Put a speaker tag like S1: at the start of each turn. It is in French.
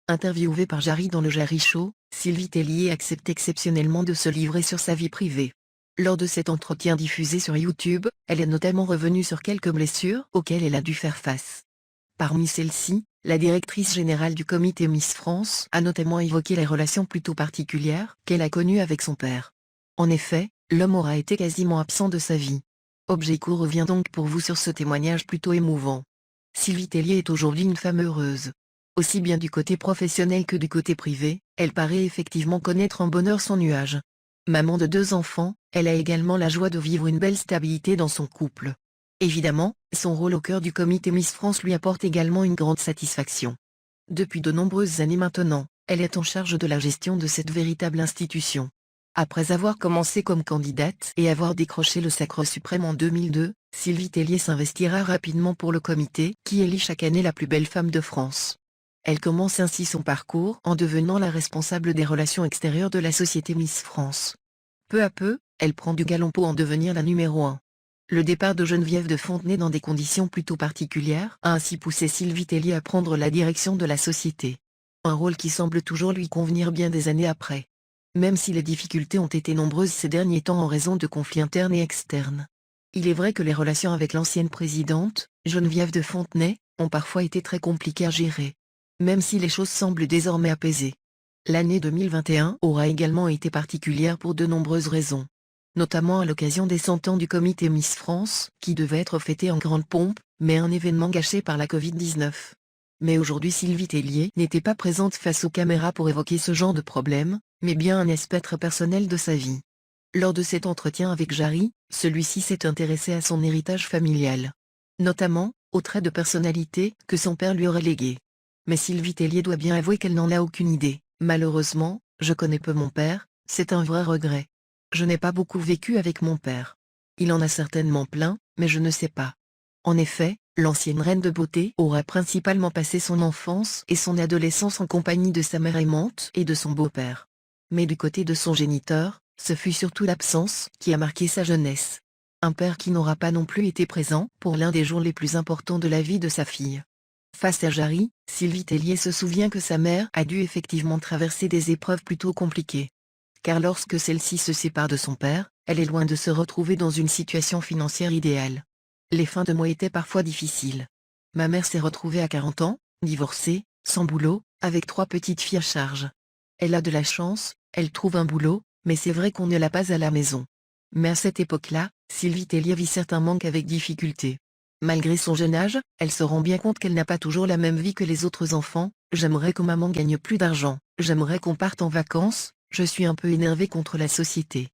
S1: Interviewée par Jarry dans le Jarry Show, Sylvie Tellier accepte exceptionnellement de se livrer sur sa vie privée. Lors de cet entretien diffusé sur YouTube, elle est notamment revenue sur quelques blessures auxquelles elle a dû faire face. Parmi celles-ci, la directrice générale du comité Miss France a notamment évoqué les relations plutôt particulières qu'elle a connues avec son père. En effet, l'homme aura été quasiment absent de sa vie. Objeco revient donc pour vous sur ce témoignage plutôt émouvant. Sylvie Tellier est aujourd'hui une femme heureuse. Aussi bien du côté professionnel que du côté privé, elle paraît effectivement connaître en bonheur son nuage. Maman de 2 enfants, elle a également la joie de vivre une belle stabilité dans son couple. Évidemment, son rôle au cœur du comité Miss France lui apporte également une grande satisfaction. Depuis de nombreuses années maintenant, elle est en charge de la gestion de cette véritable institution. Après avoir commencé comme candidate et avoir décroché le Sacre suprême en 2002, Sylvie Tellier s'investira rapidement pour le comité qui élit chaque année la plus belle femme de France. Elle commence ainsi son parcours en devenant la responsable des relations extérieures de la société Miss France. Peu à peu, elle prend du galon pour en devenir la numéro 1. Le départ de Geneviève de Fontenay dans des conditions plutôt particulières a ainsi poussé Sylvie Tellier à prendre la direction de la société. Un rôle qui semble toujours lui convenir bien des années après. Même si les difficultés ont été nombreuses ces derniers temps en raison de conflits internes et externes. Il est vrai que les relations avec l'ancienne présidente, Geneviève de Fontenay, ont parfois été très compliquées à gérer. Même si les choses semblent désormais apaisées. L'année 2021 aura également été particulière pour de nombreuses raisons. Notamment à l'occasion des 100 ans du comité Miss France, qui devait être fêté en grande pompe, mais un événement gâché par la Covid-19. Mais aujourd'hui Sylvie Tellier n'était pas présente face aux caméras pour évoquer ce genre de problème, mais bien un aspect très personnel de sa vie. Lors de cet entretien avec Jarry, celui-ci s'est intéressé à son héritage familial. Notamment, aux traits de personnalité que son père lui aurait légués. Mais Sylvie Tellier doit bien avouer qu'elle n'en a aucune idée. Malheureusement, je connais peu mon père, c'est un vrai regret. Je n'ai pas beaucoup vécu avec mon père. Il en a certainement plein, mais je ne sais pas. En effet, l'ancienne reine de beauté aura principalement passé son enfance et son adolescence en compagnie de sa mère aimante et de son beau-père. Mais du côté de son géniteur, ce fut surtout l'absence qui a marqué sa jeunesse. Un père qui n'aura pas non plus été présent pour l'un des jours les plus importants de la vie de sa fille. Face à Jarry, Sylvie Tellier se souvient que sa mère a dû effectivement traverser des épreuves plutôt compliquées. Car lorsque celle-ci se sépare de son père, elle est loin de se retrouver dans une situation financière idéale. Les fins de mois étaient parfois difficiles. Ma mère s'est retrouvée à 40 ans, divorcée, sans boulot, avec 3 petites filles à charge. Elle a de la chance, elle trouve un boulot, mais c'est vrai qu'on ne l'a pas à la maison. Mais à cette époque-là, Sylvie Tellier vit certains manques avec difficulté. Malgré son jeune âge, elle se rend bien compte qu'elle n'a pas toujours la même vie que les autres enfants. J'aimerais que maman gagne plus d'argent, j'aimerais qu'on parte en vacances, je suis un peu énervée contre la société.